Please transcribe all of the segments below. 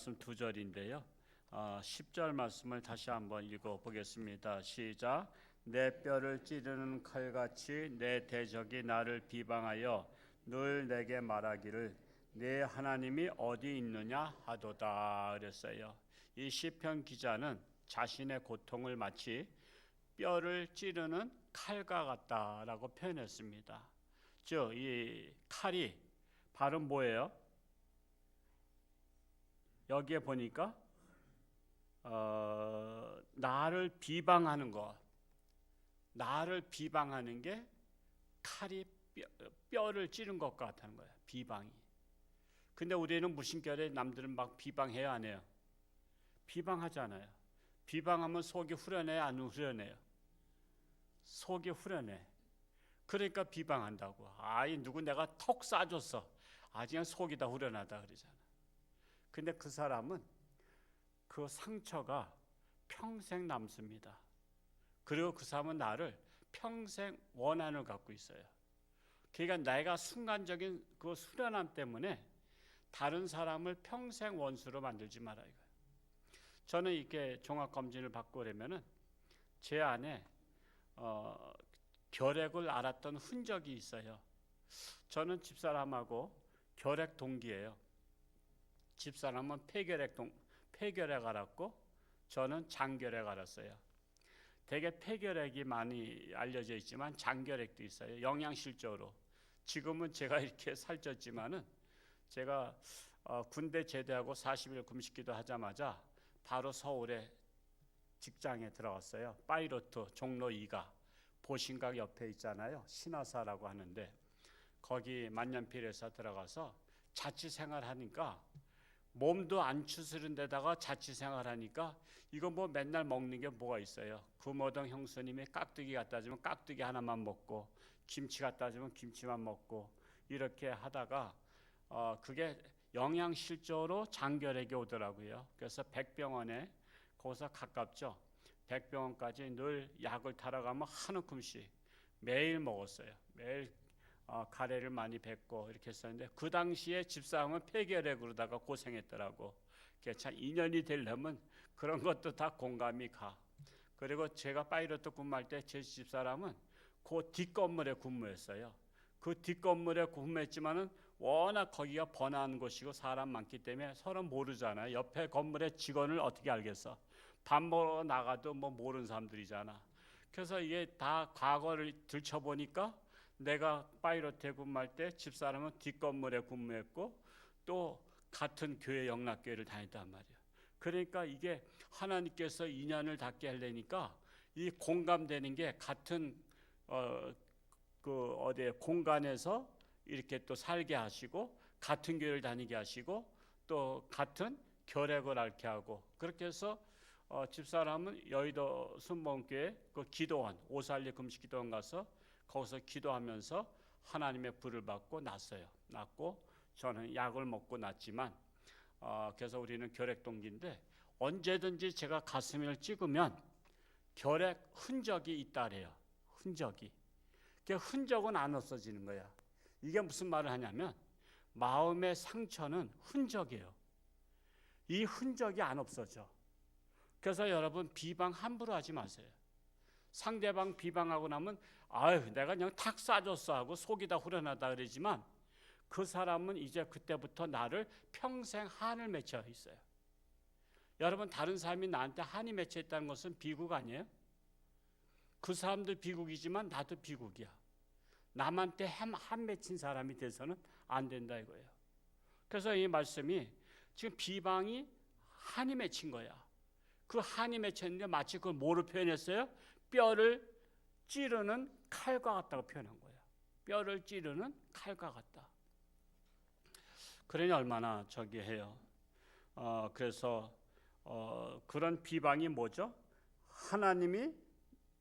말씀 두 절인데요. 10절 말씀을 다시 한번 읽어보겠습니다. 시작. 내 뼈를 찌르는 칼같이 내 대적이 나를 비방하여 늘 내게 말하기를 내 하나님이 어디 있느냐 하도다 그랬어요. 이 시편 기자는 자신의 고통을 마치 뼈를 찌르는 칼과 같다라고 표현했습니다. 즉, 이 칼이 바로 뭐예요? 여기에 보니까 나를 비방하는 것, 나를 비방하는 게 칼이 뼈를 찌른 것 같다는 거예요. 비방이. 근데 우리는 무심결에 남들은 막 비방해야 안 해요? 비방하잖아요. 비방하면 속이 후련해요, 안 후련해요? 속이 후련해. 그러니까 비방한다고. 아이 누구 내가 턱 쏴줬어. 그냥 속이 다 후련하다 그러잖아. 근데 그 사람은 그 상처가 평생 남습니다. 그리고 그 사람은 나를 평생 원한을 갖고 있어요. 그러니까 내가 순간적인 그 수련함 때문에 다른 사람을 평생 원수로 만들지 마라 이거예요. 저는 이렇게 종합검진을 받고 그러면은 제 안에 결핵을 앓았던 흔적이 있어요. 저는 집사람하고 결핵 동기예요. 집사람은 폐결핵 앓았고 저는 장결핵 앓았어요. 대개 폐결핵이 많이 알려져 있지만 장결핵도 있어요. 영양실조로. 지금은 제가 이렇게 살쪘지만은 제가 군대 제대하고 40일 금식기도 하자마자 바로 서울에 직장에 들어갔어요. 파이로트 종로 2가 보신각 옆에 있잖아요. 신화사라고 하는데 거기 만년필에서 들어가서 자취생활하니까 몸도 안 추스른 데다가 자취생활하니까 이거 뭐 맨날 먹는 게 뭐가 있어요. 구모동 형수님이 깍두기 갖다 주면 깍두기 하나만 먹고 김치 갖다 주면 김치만 먹고 이렇게 하다가 그게 영양실조로 장결핵이 오더라고요. 그래서 백병원에 거기서 가깝죠. 백병원까지 늘 약을 타러 가면 한 움큼씩 매일 먹었어요. 매일 가래를 많이 뱉고 이렇게 했었는데 그 당시에 집사람은 폐결핵으로다가 고생했더라고. 참 인연이 되려면 그런 것도 다 공감이 가. 그리고 제가 파이로트 근무할 때 제 집사람은 그 뒷건물에 근무했어요. 그 뒷건물에 근무했지만은 워낙 거기가 번화한 곳이고 사람 많기 때문에 서로 모르잖아요. 옆에 건물의 직원을 어떻게 알겠어? 밥 먹으러 나가도 뭐 모르는 사람들이잖아. 그래서 이게 다 과거를 들춰보니까 내가 파이로트에 근무할 때 집사람은 뒷건물에 근무했고 또 같은 교회 영락교회를 다녔단 말이야. 그러니까 이게 하나님께서 인연을 닿게 하려니까 이 공감되는 게 같은 공간에서 이렇게 또 살게 하시고 같은 교회를 다니게 하시고 또 같은 결핵을 앓게 하고 그렇게 해서 집사람은 여의도 순복음교회 그 기도원 오살리 금식기도원 가서 거기서 기도하면서 하나님의 불을 받고 났어요. 났고 저는 약을 먹고 났지만 그래서 우리는 결핵 동기인데 언제든지 제가 가슴을 찍으면 결핵 흔적이 있다래요. 흔적이. 그 흔적은 안 없어지는 거야. 이게 무슨 말을 하냐면 마음의 상처는 흔적이에요. 이 흔적이 안 없어져. 그래서 여러분 비방 함부로 하지 마세요. 상대방 비방하고 나면 아유 내가 그냥 탁 쏴줬어 하고 속이 다 후련하다 그러지만 그 사람은 이제 그때부터 나를 평생 한을 맺혀 있어요. 여러분 다른 사람이 나한테 한이 맺혀 있다는 것은 비극 아니에요? 그 사람도 비극이지만 나도 비극이야. 남한테 한 맺힌 사람이 돼서는 안 된다 이거예요. 그래서 이 말씀이 지금 비방이 한이 맺힌 거야. 그 한이 맺혔는데 마치 그걸 뭐로 표현했어요? 뼈를 찌르는 칼과 같다고 표현한 거예요. 뼈를 찌르는 칼과 같다. 그러니 얼마나 저기 해요. 그래서 그런 비방이 뭐죠?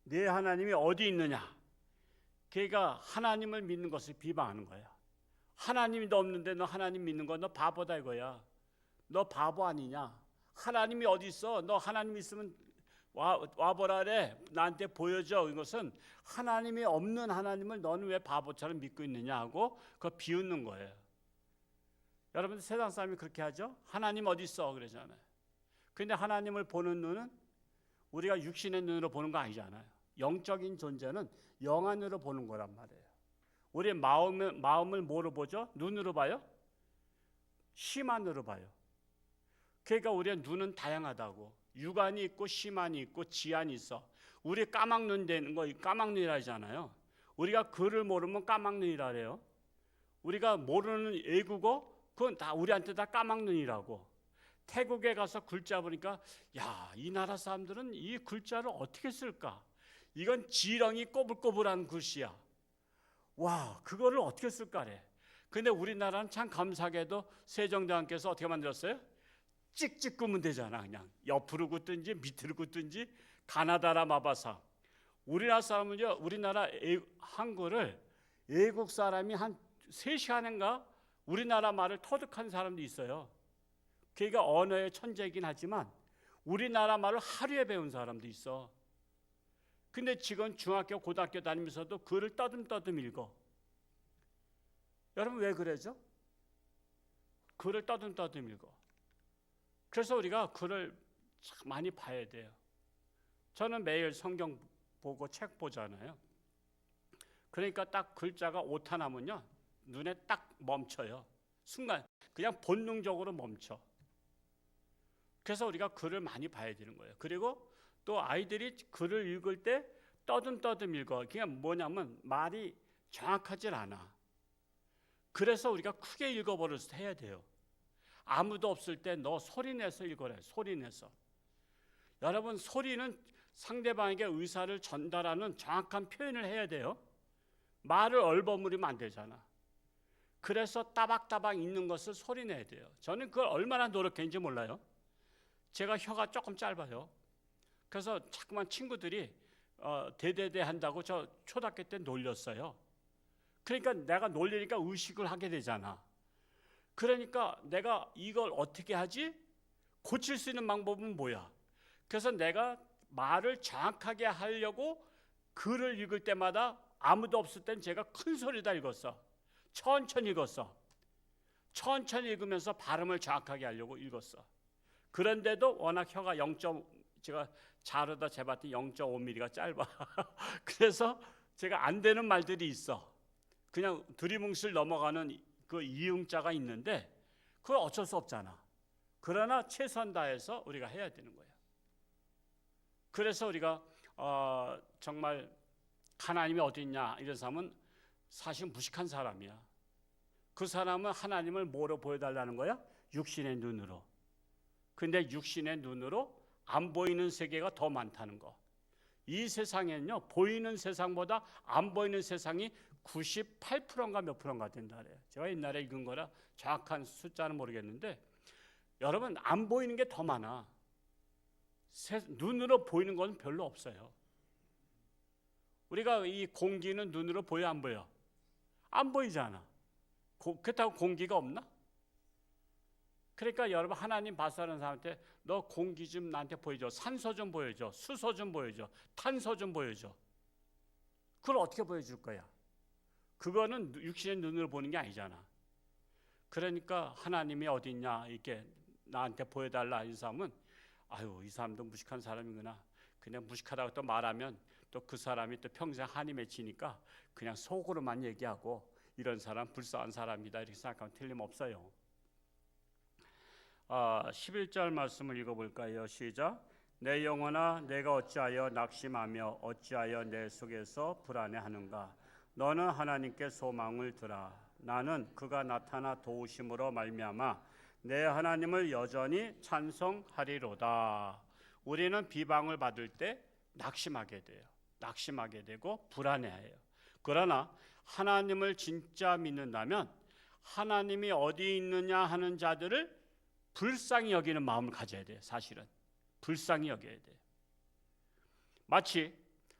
내 하나님이 어디 있느냐? 그러니까 하나님을 믿는 것을 비방하는 거야. 하나님이 없는데 너 하나님 믿는 거 너 바보다 이거야. 너 바보 아니냐? 하나님이 어디 있어? 너 하나님 있으면 와보라 그래. 나한테 보여줘. 이것은 하나님이 없는 하나님을 너는 왜 바보처럼 믿고 있느냐 하고 그거 비웃는 거예요. 여러분 세상 사람이 그렇게 하죠. 하나님 어디 있어 그러잖아요. 근데 하나님을 보는 눈은 우리가 육신의 눈으로 보는 거 아니잖아요. 영적인 존재는 영안으로 보는 거란 말이에요. 우리의 마음을 뭐로 보죠? 눈으로 봐요? 심안으로 봐요. 그러니까 우리의 눈은 다양하다고. 육안이 있고 심안이 있고 지안이 있어. 우리 까막눈 되는 거 까막눈이라 하잖아요. 우리가 글을 모르면 까막눈이라 그래요. 우리가 모르는 외국어 그건 다 우리한테 다 까막눈이라고. 태국에 가서 글자 보니까 야, 이 나라 사람들은 이 글자를 어떻게 쓸까? 이건 지렁이 꼬불꼬불한 글씨야. 와, 그거를 어떻게 쓸까래. 근데 우리나라는 참 감사하게도 세종대왕께서 어떻게 만들었어요? 찍찍 끄면 되잖아. 그냥 옆으로 긋든지 밑으로 긋든지 가나다라 마바사. 우리나라 사람은요, 우리나라 한글을 외국 사람이 한 3시간인가 우리나라 말을 터득한 사람도 있어요. 그러니까 언어의 천재이긴 하지만 우리나라 말을 하루에 배운 사람도 있어. 근데 지금 중학교, 고등학교 다니면서도 글을 떠듬떠듬 읽어. 여러분 왜 그러죠? 글을 떠듬떠듬 읽어. 그래서 우리가 글을 참 많이 봐야 돼요. 저는 매일 성경 보고 책 보잖아요. 그러니까 딱 글자가 오타 나면요 눈에 딱 멈춰요. 순간 그냥 본능적으로 멈춰. 그래서 우리가 글을 많이 봐야 되는 거예요. 그리고 또 아이들이 글을 읽을 때 떠듬떠듬 읽어. 그냥 뭐냐면 말이 정확하질 않아. 그래서 우리가 크게 읽어버려서 해야 돼요. 아무도 없을 때 너 소리내서 읽어라. 소리내서. 여러분 소리는 상대방에게 의사를 전달하는 정확한 표현을 해야 돼요. 말을 얼버무리면 안 되잖아. 그래서 따박따박 읽는 것을 소리내야 돼요. 저는 그걸 얼마나 노력했는지 몰라요. 제가 혀가 조금 짧아요. 그래서 자꾸만 친구들이 대대대 한다고 저 초등학교 때 놀렸어요. 그러니까 내가 놀리니까 의식을 하게 되잖아. 그러니까 내가 이걸 어떻게 하지? 고칠 수 있는 방법은 뭐야? 그래서 내가 말을 정확하게 하려고 글을 읽을 때마다 아무도 없을 땐 제가 큰 소리다 읽었어. 천천히 읽었어. 천천히 읽으면서 발음을 정확하게 하려고 읽었어. 그런데도 워낙 혀가 제가 자르다 재봤더니 0.5mm가 짧아. 그래서 제가 안 되는 말들이 있어. 그냥 두리뭉실 넘어가는 그 이응자가 있는데 그거 어쩔 수 없잖아. 그러나 최선 다해서 우리가 해야 되는 거예요. 그래서 우리가 정말 하나님이 어디 있냐 이런 사람은 사실 무식한 사람이야. 그 사람은 하나님을 뭐로 보여달라는 거야? 육신의 눈으로. 근데 육신의 눈으로 안 보이는 세계가 더 많다는 거. 이 세상에는요 보이는 세상보다 안 보이는 세상이 98%인가 몇 프로인가 된다 그래요. 제가 옛날에 읽은 거라 정확한 숫자는 모르겠는데 여러분 안 보이는 게 더 많아. 눈으로 보이는 건 별로 없어요. 우리가 이 공기는 눈으로 보여 안 보여? 안 보이잖아. 그렇다고 공기가 없나? 그러니까 여러분 하나님 봐서하는 사람한테 너 공기 좀 나한테 보여줘. 산소 좀 보여줘. 수소 좀 보여줘. 탄소 좀 보여줘. 그걸 어떻게 보여줄 거야? 그거는 육신의 눈으로 보는 게 아니잖아. 그러니까 하나님이 어디 있냐 이렇게 나한테 보여달라 이 사람은 아유 이 사람도 무식한 사람이구나. 그냥 무식하다고 또 말하면 또 그 사람이 또 평생 한이 맺히니까 그냥 속으로만 얘기하고 이런 사람 불쌍한 사람이다 이렇게 생각하면 틀림없어요. 11절 말씀을 읽어볼까요? 시작. 내 영혼아 내가 어찌하여 낙심하며 어찌하여 내 속에서 불안해하는가. 너는 하나님께 소망을 두라. 나는 그가 나타나 도우심으로 말미암아 내 하나님을 여전히 찬송하리로다. 우리는 비방을 받을 때 낙심하게 돼요. 낙심하게 되고 불안해해요. 그러나 하나님을 진짜 믿는다면 하나님이 어디 있느냐 하는 자들을 불쌍히 여기는 마음을 가져야 돼요. 사실은 불쌍히 여겨야 돼요. 마치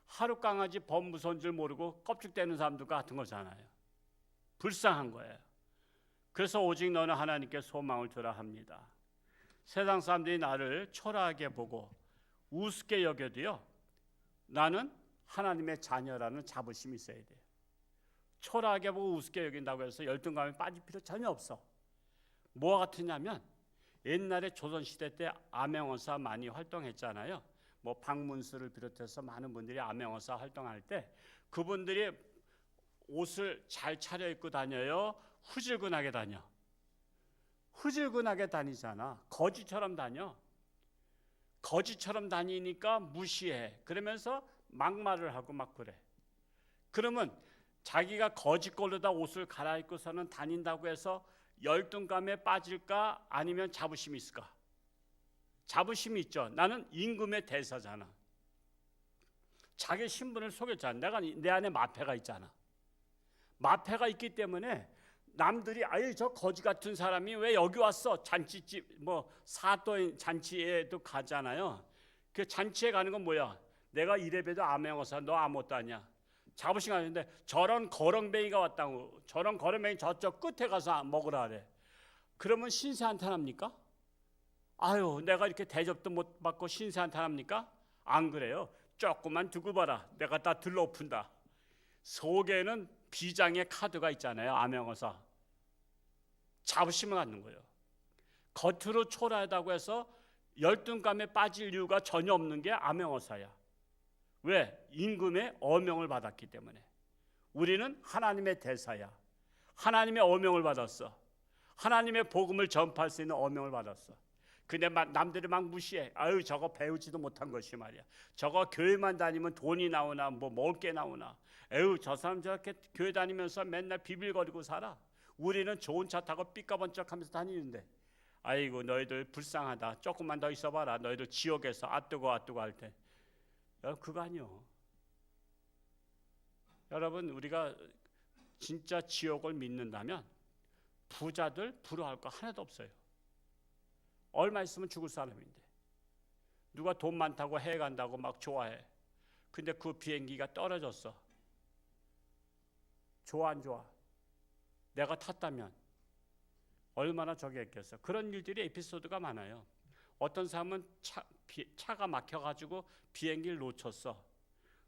하루 강아지 범 무서운 줄 모르고 껍질대는 사람들과 같은 거잖아요. 불쌍한 거예요. 그래서 오직 너는 하나님께 소망을 두라 합니다. 세상 사람들이 나를 초라하게 보고 우습게 여겨도요 나는 하나님의 자녀라는 자부심이 있어야 돼요. 초라하게 보고 우습게 여긴다고 해서 열등감에 빠질 필요 전혀 없어. 뭐와 같으냐면 옛날에 조선시대 때 암행어사 많이 활동했잖아요. 뭐 박문수를 비롯해서 많은 분들이 암행어사 활동할 때 그분들이 옷을 잘 차려입고 다녀요? 후줄근하게 다녀? 후줄근하게 다니잖아. 거지처럼 다녀. 거지처럼 다니니까 무시해. 그러면서 막말을 하고 막 그래. 그러면 자기가 거지꼴로다 옷을 갈아입고서는 다닌다고 해서 열등감에 빠질까? 아니면 자부심이 있을까? 자부심이 있죠. 나는 임금의 대사잖아. 자기 신분을 속였잖아. 내가 내 안에 마패가 있잖아. 마패가 있기 때문에 남들이 아유 저 거지 같은 사람이 왜 여기 왔어? 잔치집 뭐 사또 잔치에도 가잖아요. 그 잔치에 가는 건 뭐야? 내가 이래봬도 암행어사 너 아무것도 아니야. 자부심 가는데 저런 거렁뱅이가 왔다고. 저런 거렁뱅이 저쪽 끝에 가서 먹으라 그래. 그러면 신세 한탄합니까? 아유 내가 이렇게 대접도 못 받고 신세 한탄합니까? 안 그래요. 조금만 두고 봐라. 내가 다 들러푼다. 속에는 비장의 카드가 있잖아요. 암행어사. 자부심을 갖는 거예요. 겉으로 초라하다고 해서 열등감에 빠질 이유가 전혀 없는 게 암행어사야. 왜? 임금의 어명을 받았기 때문에. 우리는 하나님의 대사야. 하나님의 어명을 받았어. 하나님의 복음을 전파할 수 있는 어명을 받았어. 근데 남들이 막 무시해. 아유 저거 배우지도 못한 것이 말이야. 저거 교회만 다니면 돈이 나오나 뭐 먹을 게 나오나. 에휴 저 사람 저렇게 교회 다니면서 맨날 비빌거리고 살아. 우리는 좋은 차 타고 삐까번쩍하면서 다니는데 아이고 너희들 불쌍하다. 조금만 더 있어봐라. 너희들 지옥에서 앗뜨고 할 때. 여러분 그거 아니요. 여러분 우리가 진짜 지옥을 믿는다면 부자들 부러워할 거 하나도 없어요. 얼마 있으면 죽을 사람인데 누가 돈 많다고 해외 간다고 막 좋아해. 근데 그 비행기가 떨어졌어. 좋아 안 좋아? 내가 탔다면 얼마나 저기 했겠어. 그런 일들이 에피소드가 많아요. 어떤 사람은 차가 막혀가지고 비행기를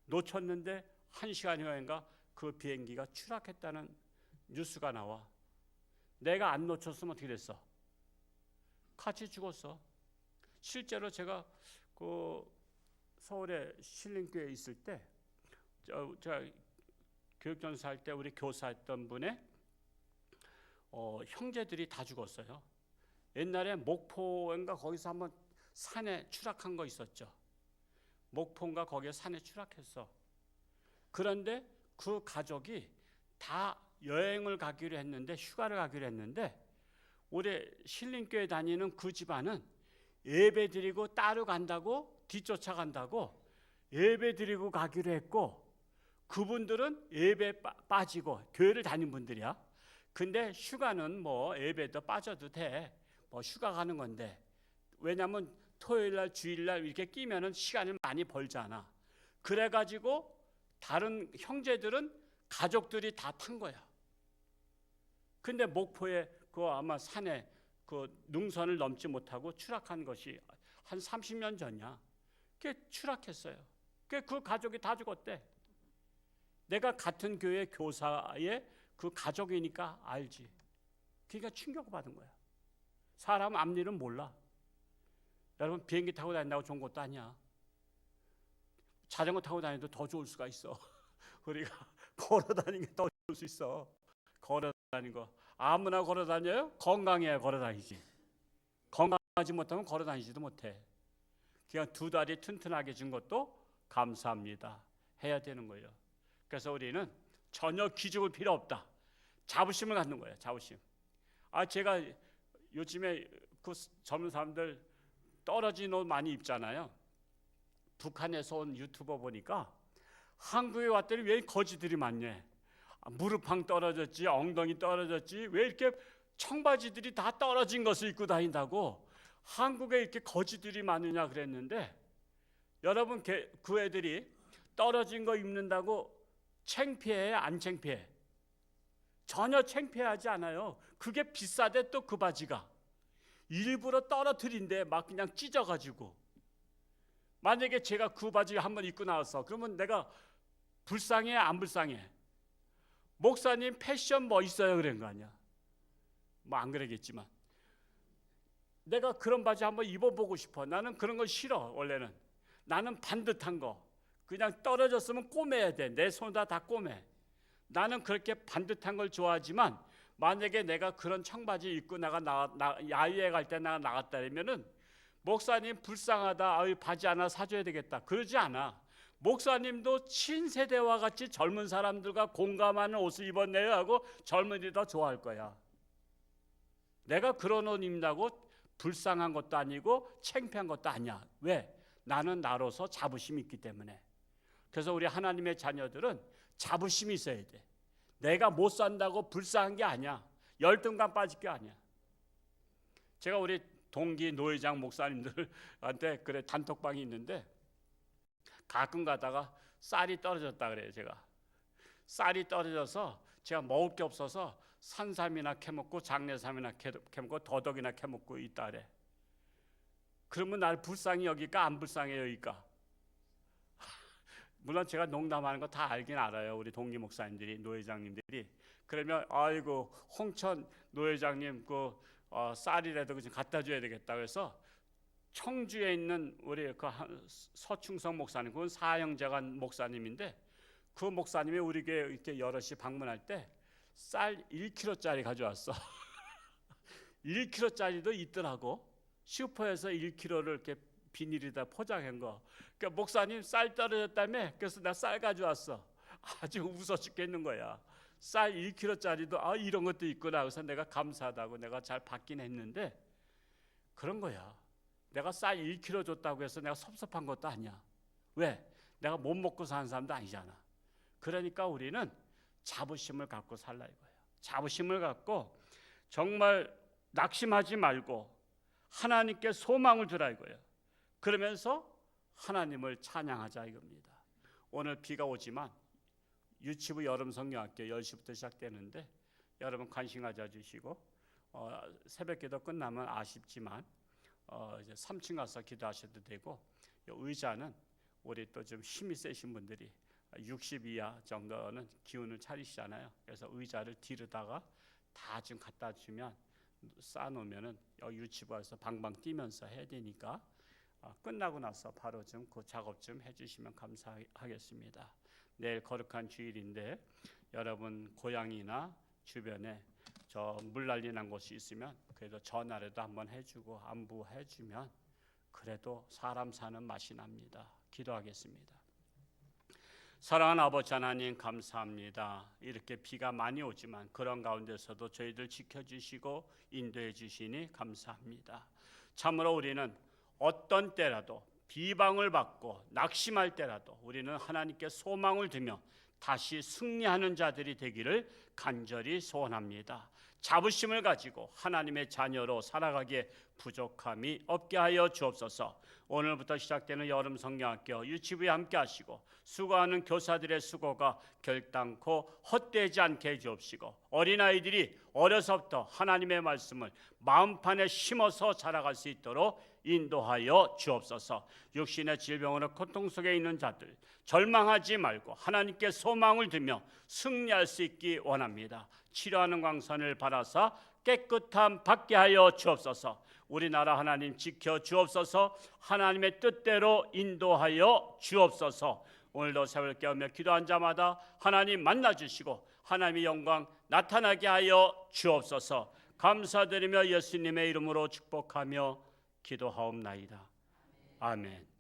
놓쳤는데 1시간 후인가 그 비행기가 추락했다는 뉴스가 나와. 내가 안 놓쳤으면 어떻게 됐어? 같이 죽었어. 실제로 제가 그 서울에 신림교회에 있을 때 제가 교육전사 할 때 우리 교사했던 분의 형제들이 다 죽었어요. 옛날에 목포인가 거기서 한번 산에 추락한 거 있었죠. 목포인가 거기에 산에 추락했어. 그런데 그 가족이 다 여행을 가기로 했는데 휴가를 가기로 했는데 우리 신림교회 다니는 그 집안은 예배 드리고 따로 간다고 뒤쫓아간다고 예배 드리고 가기로 했고 그분들은 예배 빠지고 교회를 다닌 분들이야. 근데 휴가는 뭐 예배도 빠져도 돼. 뭐 휴가 가는 건데 왜냐하면 토요일날 주일날 이렇게 끼면은 시간을 많이 벌잖아. 그래가지고 다른 형제들은 가족들이 다 탄 거야. 근데 목포에 그 아마 산에 그 능선을 넘지 못하고 추락한 것이 한 30년 전이야. 그게 추락했어요. 그 가족이 다 죽었대. 내가 같은 교회 교사의 그 가족이니까 알지. 그러니까 충격을 받은 거야. 사람 앞일은 몰라. 여러분 비행기 타고 다닌다고 좋은 것도 아니야. 자전거 타고 다니도 더 좋을 수가 있어. 우리가 걸어 다니는 게 더 좋을 수 있어. 걸어 다니는 거. 아무나 걸어 다녀요? 건강해야 걸어 다니지. 건강하지 못하면 걸어 다니지도 못해. 그냥 두 다리 튼튼하게 준 것도 감사합니다. 해야 되는 거예요. 그래서 우리는 전혀 기죽을 필요 없다. 자부심을 갖는 거예요. 자부심. 제가 요즘에 그 젊은 사람들 떨어진 옷 많이 입잖아요. 북한에서 온 유튜버 보니까 한국에 왔더니 왜 거지들이 많냐. 무릎팡 떨어졌지, 엉덩이 떨어졌지, 왜 이렇게 청바지들이 다 떨어진 것을 입고 다닌다고 한국에 이렇게 거지들이 많으냐 그랬는데 여러분 그 애들이 떨어진 거 입는다고 창피해? 안 창피해? 전혀 창피하지 않아요. 그게 비싸대 또 그 바지가. 일부러 떨어뜨린데 막 그냥 찢어가지고. 만약에 제가 그 바지 한번 입고 나왔어. 그러면 내가 불쌍해? 안 불쌍해? 목사님 패션 멋있어요 그런 거 아니야. 뭐 안 그러겠지만 내가 그런 바지 한번 입어보고 싶어. 나는 그런 거 싫어. 원래는 나는 반듯한 거, 그냥 떨어졌으면 꼬매야 돼. 내 손에다 다 꼬매. 나는 그렇게 반듯한 걸 좋아하지만 만약에 내가 그런 청바지 입고 야유회 갈 때 나갔다 그러면은 목사님 불쌍하다, 아유 바지 하나 사줘야 되겠다, 그러지 않아. 목사님도 친세대와 같이 젊은 사람들과 공감하는 옷을 입었네요 하고 젊은이들이 더 좋아할 거야. 내가 그런 옷 입는다고 불쌍한 것도 아니고 창피한 것도 아니야. 왜? 나는 나로서 자부심이 있기 때문에. 그래서 우리 하나님의 자녀들은 자부심이 있어야 돼. 내가 못 산다고 불쌍한 게 아니야. 열등감 빠질 게 아니야. 제가 우리 동기 노회장 목사님들한테 그래 단톡방이 있는데 가끔 가다가 쌀이 떨어졌다 그래요. 제가 쌀이 떨어져서 제가 먹을 게 없어서 산삼이나 캐먹고 장례삼이나 캐먹고 더덕이나 캐먹고 있다 그래. 그러면 날 불쌍히 여길까 안 불쌍해 여길까? 물론 제가 농담하는 거 다 알긴 알아요. 우리 동기 목사님들이, 노회장님들이. 그러면 아이고 홍천 노회장님 그 쌀이라도 좀 갖다 줘야 되겠다. 그래서 청주에 있는 우리 그 서충성 목사님, 그건 사형제간 목사님인데 그 목사님이 우리 교회 이렇게 여럿이 방문할 때 쌀 1kg짜리 가져왔어. 1kg짜리도 있더라고. 슈퍼에서 1kg를 이렇게 비닐에다 포장한 거. 그러니까 목사님 쌀 떨어졌다며? 그래서 나 쌀 가져왔어. 아주 웃어 죽겠는 거야. 쌀 1kg짜리도 이런 것도 있구나. 그래서 내가 감사하다고 내가 잘 받긴 했는데 그런 거야. 내가 쌀 1kg 줬다고 해서 내가 섭섭한 것도 아니야. 왜? 내가 못 먹고 사는 사람도 아니잖아. 그러니까 우리는 자부심을 갖고 살라 이거야. 자부심을 갖고 정말 낙심하지 말고 하나님께 소망을 두라 이거야. 그러면서 하나님을 찬양하자 이겁니다. 오늘 비가 오지만 유치부 여름 성경학교 10시부터 시작되는데 여러분 관심 가져주시고 새벽기도 끝나면 아쉽지만 이제 3층 가서 기도하셔도 되고, 의자는 우리 또 좀 힘이 세신 분들이 60 이하 정도는 기운을 차리시잖아요. 그래서 의자를 뒤로다가 다 좀 갖다 주면 쌓아놓으면은 여기 유치부에서 방방 뛰면서 해야 되니까 끝나고 나서 바로 좀 그 작업 좀 해주시면 감사하겠습니다. 내일 거룩한 주일인데 여러분 고향이나 주변에 저 물 난리 난 곳이 있으면 그래도 전화라도 한번 해주고 안부해주면 그래도 사람 사는 맛이 납니다. 기도하겠습니다. 사랑하는 아버지 하나님 감사합니다. 이렇게 비가 많이 오지만 그런 가운데서도 저희들 지켜주시고 인도해 주시니 감사합니다. 참으로 우리는 어떤 때라도 비방을 받고 낙심할 때라도 우리는 하나님께 소망을 두며 다시 승리하는 자들이 되기를 간절히 소원합니다. 자부심을 가지고 하나님의 자녀로 살아가기에 부족함이 없게 하여 주옵소서. 오늘부터 시작되는 여름 성경학교 유치부에 함께 하시고 수고하는 교사들의 수고가 결단코 헛되지 않게 해주옵시고 어린아이들이 어려서부터 하나님의 말씀을 마음판에 심어서 자라갈 수 있도록 인도하여 주옵소서. 육신의 질병으로 고통 속에 있는 자들 절망하지 말고 하나님께 소망을 두며 승리할 수 있기 원합니다. 치료하는 광선을 바라사 깨끗함 받게 하여 주옵소서. 우리나라 하나님 지켜 주옵소서. 하나님의 뜻대로 인도하여 주옵소서. 오늘도 새벽을 깨우며 기도한 자마다 하나님 만나주시고 하나님의 영광 나타나게 하여 주옵소서. 감사드리며 예수님의 이름으로 축복하며 기도하옵나이다. 아멘.